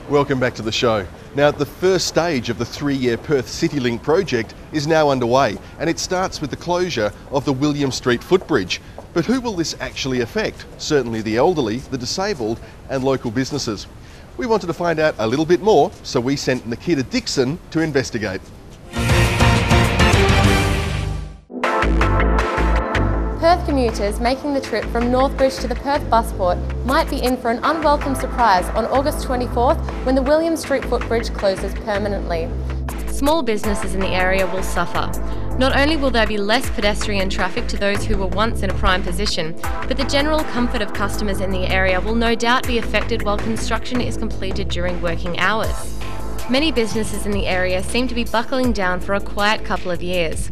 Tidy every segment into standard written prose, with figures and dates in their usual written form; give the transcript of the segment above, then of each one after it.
Welcome back to the show. Now, the first stage of the 3-year Perth CityLink project is now underway, and it starts with the closure of the William Street Footbridge. But who will this actually affect? Certainly the elderly, the disabled and local businesses. We wanted to find out a little bit more, so we sent Nikita Dixon to investigate. Perth commuters making the trip from Northbridge to the Perth busport might be in for an unwelcome surprise on August 24th when the William Street Footbridge closes permanently. Small businesses in the area will suffer. Not only will there be less pedestrian traffic to those who were once in a prime position, but the general comfort of customers in the area will no doubt be affected while construction is completed during working hours. Many businesses in the area seem to be buckling down for a quiet couple of years.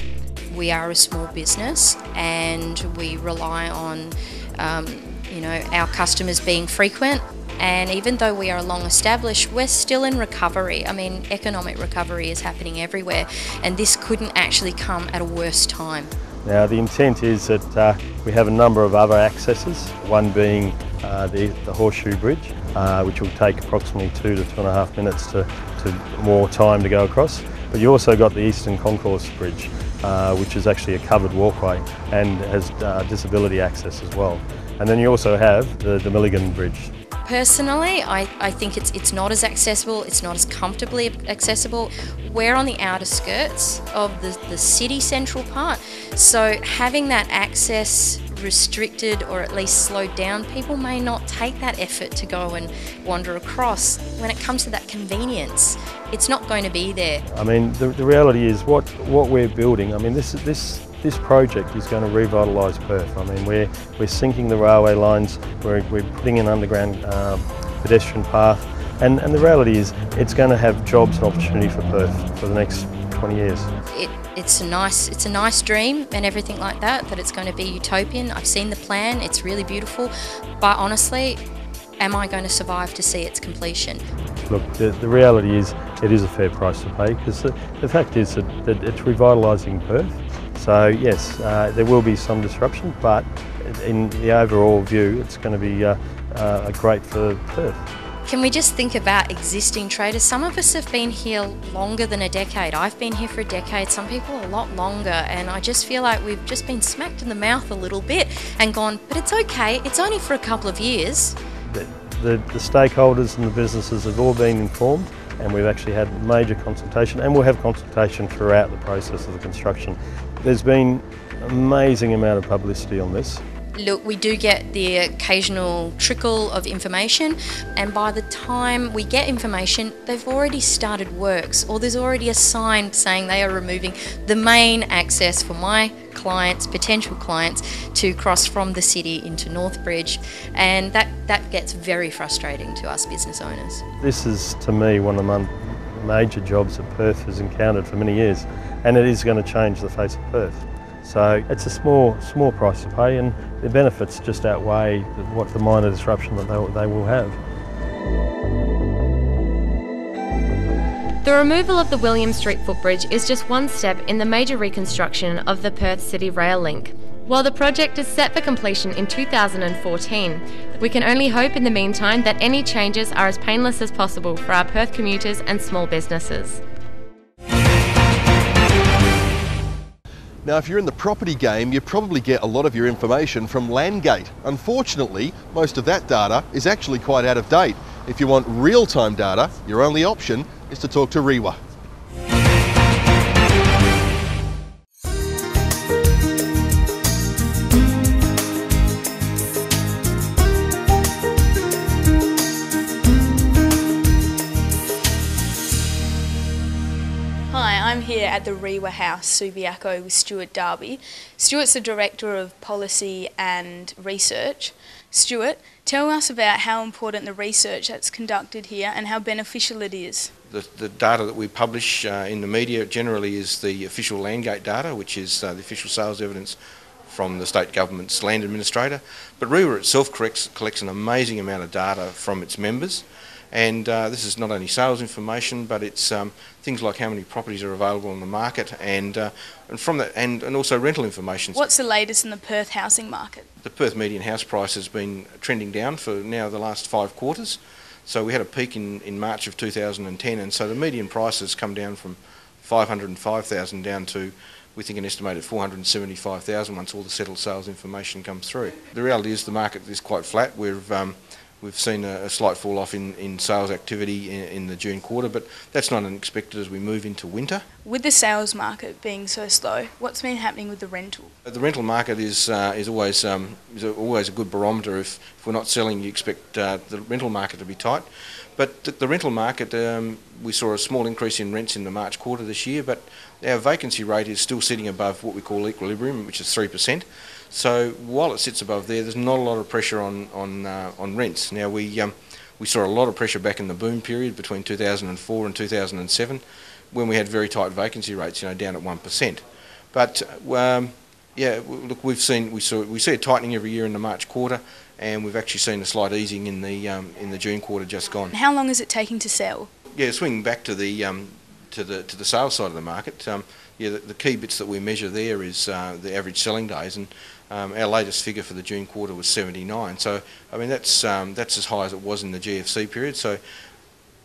We are a small business and we rely on our customers being frequent, and even though we are long established, we're still in recovery. I mean, economic recovery is happening everywhere, and this couldn't actually come at a worse time. Now the intent is that we have a number of other accesses, one being the Horseshoe Bridge, which will take approximately 2 to 2.5 minutes to more time to go across. But you also got the Eastern Concourse Bridge, which is actually a covered walkway and has disability access as well. And then you also have the Milligan Bridge. Personally, I think it's not as accessible, it's not as comfortably accessible. We're on the outer skirts of the city central part, so having that access restricted or at least slowed down, people may not take that effort to go and wander across. When it comes to that convenience, it's not going to be there. I mean, the reality is what we're building, I mean, this project is going to revitalise Perth. I mean, we're sinking the railway lines, we're putting in underground pedestrian path, and the reality is it's going to have jobs and opportunity for Perth for the next 20 years. It's a nice dream and everything like that it's going to be utopian. I've seen the plan, it's really beautiful, but honestly, am I going to survive to see its completion? Look, the reality is it is a fair price to pay, because the fact is that it's revitalising Perth. So yes, there will be some disruption, but in the overall view, it's going to be great for Perth. Can we just think about existing traders? Some of us have been here longer than a decade. I've been here for a decade, some people a lot longer, and I just feel like we've just been smacked in the mouth a little bit and gone, but it's okay, it's only for a couple of years. The stakeholders and the businesses have all been informed, and we've actually had major consultation, and we'll have consultation throughout the process of the construction. There's been an amazing amount of publicity on this. Look, we do get the occasional trickle of information, and by the time we get information, they've already started works, or there's already a sign saying they are removing the main access for my clients, potential clients, to cross from the city into Northbridge, and that gets very frustrating to us business owners. This is, to me, one of the major jobs that Perth has encountered for many years, and it is going to change the face of Perth. So it's a small price to pay, and the benefits just outweigh what the minor disruption that they will have. The removal of the William Street Footbridge is just one step in the major reconstruction of the Perth City Rail Link. While the project is set for completion in 2014, we can only hope in the meantime that any changes are as painless as possible for our Perth commuters and small businesses. Now, if you're in the property game, you probably get a lot of your information from Landgate. Unfortunately, most of that data is actually quite out of date. If you want real-time data, your only option is to talk to REIWA. I'm here at the REIWA House, Subiaco, with Stuart Darby. Stuart's the Director of Policy and Research. Stuart, tell us about how important the research that's conducted here and how beneficial it is. The data that we publish in the media generally is the official Landgate data, which is the official sales evidence from the state government's land administrator. But REIWA itself collects an amazing amount of data from its members. And this is not only sales information, but it's things like how many properties are available on the market, and from that, and also rental information. What's the latest in the Perth housing market? The Perth median house price has been trending down for now the last 5 quarters. So we had a peak in March of 2010, and so the median price has come down from 505,000 down to, we think, an estimated 475,000 once all the settled sales information comes through. The reality is the market is quite flat. We've seen a slight fall off in sales activity in the June quarter, but that's not unexpected as we move into winter. With the sales market being so slow, what's been happening with the rental? The rental market is always a good barometer. If we're not selling, you expect the rental market to be tight. But the rental market, we saw a small increase in rents in the March quarter this year, but our vacancy rate is still sitting above what we call equilibrium, which is 3%. So while it sits above there, there's not a lot of pressure on rents. Now we saw a lot of pressure back in the boom period between 2004 and 2007, when we had very tight vacancy rates, down at 1%. But yeah, look, we see a tightening every year in the March quarter, and we've actually seen a slight easing in the June quarter just gone. How long is it taking to sell? Yeah, swinging back to the sales side of the market. Yeah, the key bits that we measure there is the average selling days, and our latest figure for the June quarter was 79. So I mean that's as high as it was in the GFC period. So,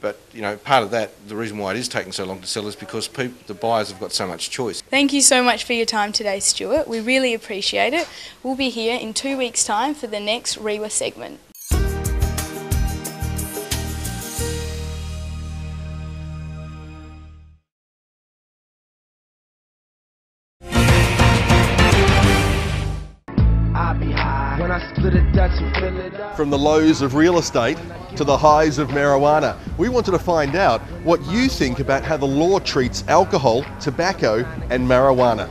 but part of that, the reason why it is taking so long to sell is because the buyers have got so much choice. Thank you so much for your time today, Stuart. We really appreciate it. We'll be here in 2 weeks' time for the next REIWA segment. From the lows of real estate to the highs of marijuana, we wanted to find out what you think about how the law treats alcohol, tobacco and marijuana.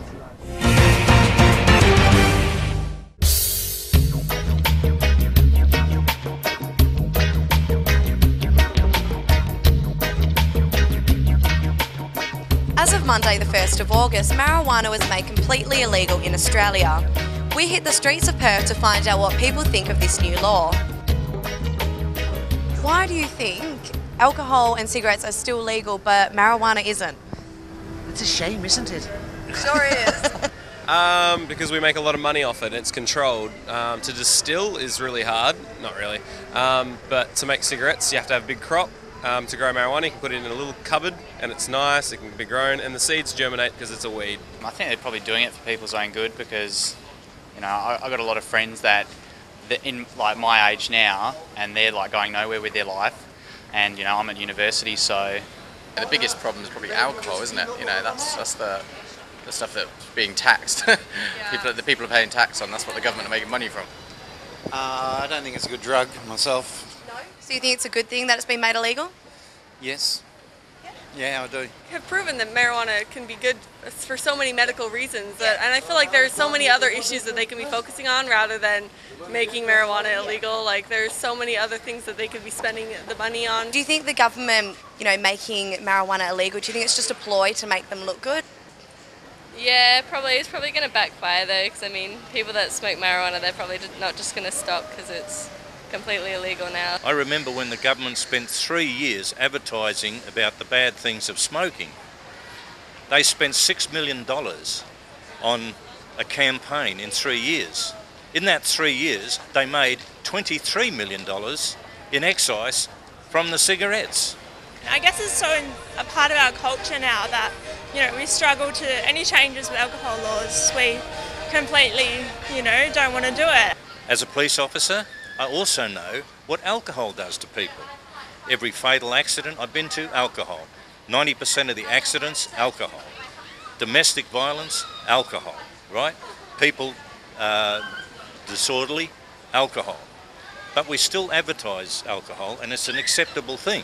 As of Monday the 1st of August, marijuana was made completely illegal in Australia. We hit the streets of Perth to find out what people think of this new law. Why do you think alcohol and cigarettes are still legal but marijuana isn't? It's a shame, isn't it? Sure is. Because we make a lot of money off it. It's controlled. To distill is really hard. Not really. But to make cigarettes, you have to have a big crop. To grow marijuana, you can put it in a little cupboard and it's nice, it can be grown, and the seeds germinate because it's a weed. I think they're probably doing it for people's own good because, I've got a lot of friends that in like my age now, and they're like going nowhere with their life, and I'm at university, so the biggest problem is probably alcohol, isn't it? That's the stuff that's being taxed. The people are paying tax on. That's what the government are making money from. I don't think it's a good drug myself. No? So you think it's a good thing that it's been made illegal? Yes. Yeah, I do. Have proven that marijuana can be good for so many medical reasons, and I feel like there's so many other issues that they can be focusing on rather than making marijuana illegal. Like there's so many other things that they could be spending the money on. Do you think the government, making marijuana illegal, do you think it's just a ploy to make them look good? Yeah, it's probably going to backfire though, because people that smoke marijuana, they're probably not just going to stop because it's completely illegal now. I remember when the government spent 3 years advertising about the bad things of smoking. They spent $6 million on a campaign in 3 years. In that 3 years, they made $23 million in excise from the cigarettes. I guess it's so a part of our culture now that, we struggle to any changes with alcohol laws. We completely, don't want to do it. As a police officer, I also know what alcohol does to people. Every fatal accident I've been to, alcohol. 90% of the accidents, alcohol. Domestic violence, alcohol, right? People disorderly, alcohol. But we still advertise alcohol and it's an acceptable thing.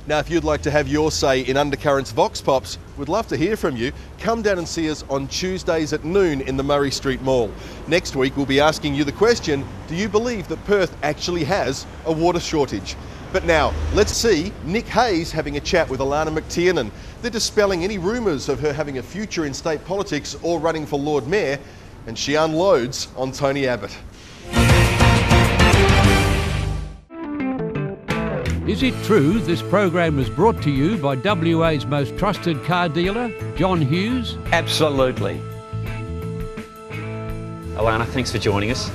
Now, if you'd like to have your say in Undercurrent's Vox-Pops, we'd love to hear from you. Come down and see us on Tuesdays at noon in the Murray Street Mall. Next week, we'll be asking you the question, do you believe that Perth actually has a water shortage? But now, let's see Nick Hayes having a chat with Alannah Mactiernan. They're dispelling any rumours of her having a future in state politics or running for Lord Mayor, and she unloads on Tony Abbott. Is it true this program was brought to you by WA's most trusted car dealer, John Hughes? Absolutely. Alannah, thanks for joining us.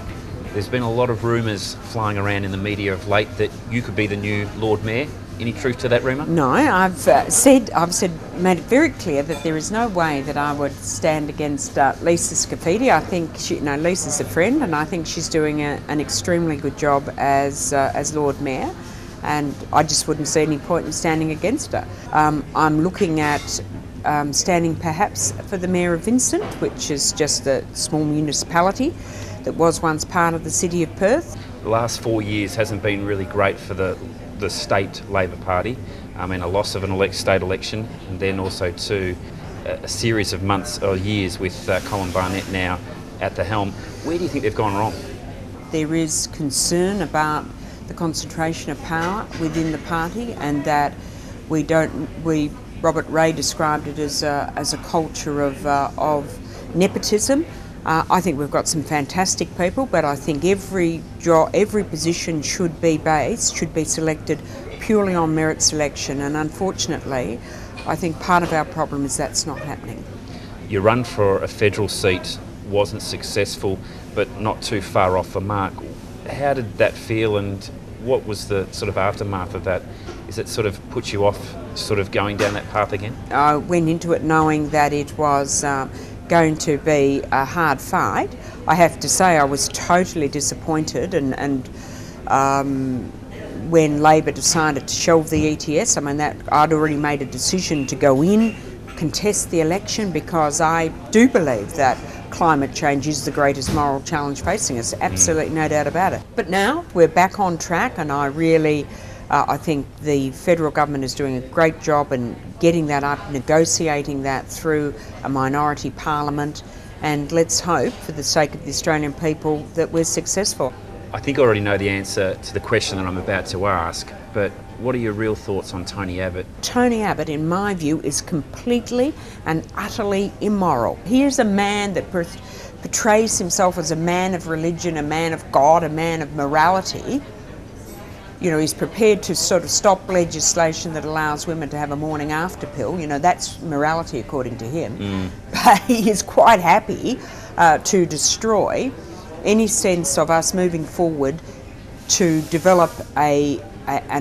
There's been a lot of rumours flying around in the media of late that you could be the new Lord Mayor. Any truth to that rumour? No, I've made it very clear that there is no way that I would stand against Lisa Scafidi. I think Lisa's a friend, and I think she's doing an extremely good job as Lord Mayor, and I just wouldn't see any point in standing against her. I'm looking at standing perhaps for the Mayor of Vincent, which is just a small municipality that was once part of the city of Perth. The last 4 years hasn't been really great for the state Labor Party. And a loss of an state election, and then also to a series of months or years with Colin Barnett now at the helm. Where do you think they've gone wrong? There is concern about the concentration of power within the party, and that Robert Ray described it as a culture of nepotism. I think we've got some fantastic people, but I think every position should be selected purely on merit selection, and unfortunately, I think part of our problem is that's not happening. Your run for a federal seat wasn't successful, but not too far off the mark. How did that feel, and what was the sort of aftermath of that? Is it sort of put you off sort of going down that path again? I went into it knowing that it was going to be a hard fight. I have to say I was totally disappointed, and when Labor decided to shelve the ETS, that I'd already made a decision to go in, contest the election, because I do believe that climate change is the greatest moral challenge facing us, absolutely no doubt about it. But now we're back on track, and I think the federal government is doing a great job in getting that up, negotiating that through a minority parliament, and let's hope, for the sake of the Australian people, that we're successful. I think I already know the answer to the question that I'm about to ask, but what are your real thoughts on Tony Abbott? Tony Abbott, in my view, is completely and utterly immoral. Here's a man that portrays himself as a man of religion, a man of God, a man of morality. He's prepared to sort of stop legislation that allows women to have a morning after pill. That's morality according to him. But he is quite happy to destroy any sense of us moving forward to develop an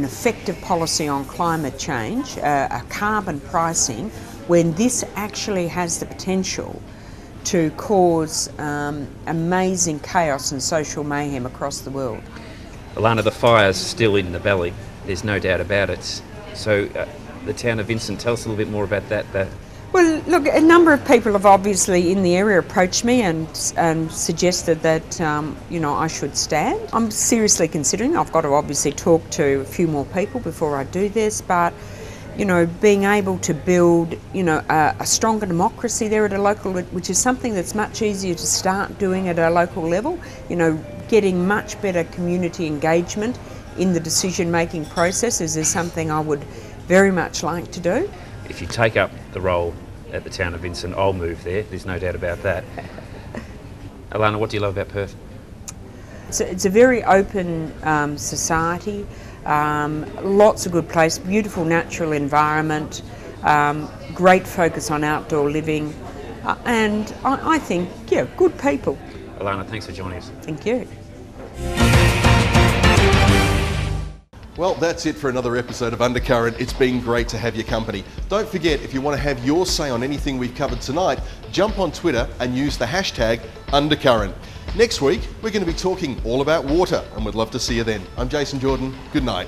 effective policy on climate change, a carbon pricing, when this actually has the potential to cause amazing chaos and social mayhem across the world. Alannah, the fire's still in the belly, there's no doubt about it. So the town of Vincent, tell us a little bit more about that. Well, look, a number of people have obviously in the area approached me and suggested that, I should stand. I'm seriously considering. I've got to obviously talk to a few more people before I do this, but, being able to build, a stronger democracy there at a local, which is something that's much easier to start doing at a local level, getting much better community engagement in the decision-making processes is something I would very much like to do. If you take up the role at the town of Vincent, I'll move there, there's no doubt about that. Alannah, what do you love about Perth? It's a very open society, lots of good place, beautiful natural environment, great focus on outdoor living, and I think, good people. Alannah, thanks for joining us. Thank you. Well, that's it for another episode of Undercurrent. It's been great to have your company. Don't forget, if you want to have your say on anything we've covered tonight, jump on Twitter and use the hashtag Undercurrent. Next week, we're going to be talking all about water, and we'd love to see you then. I'm Jason Jordan. Good night.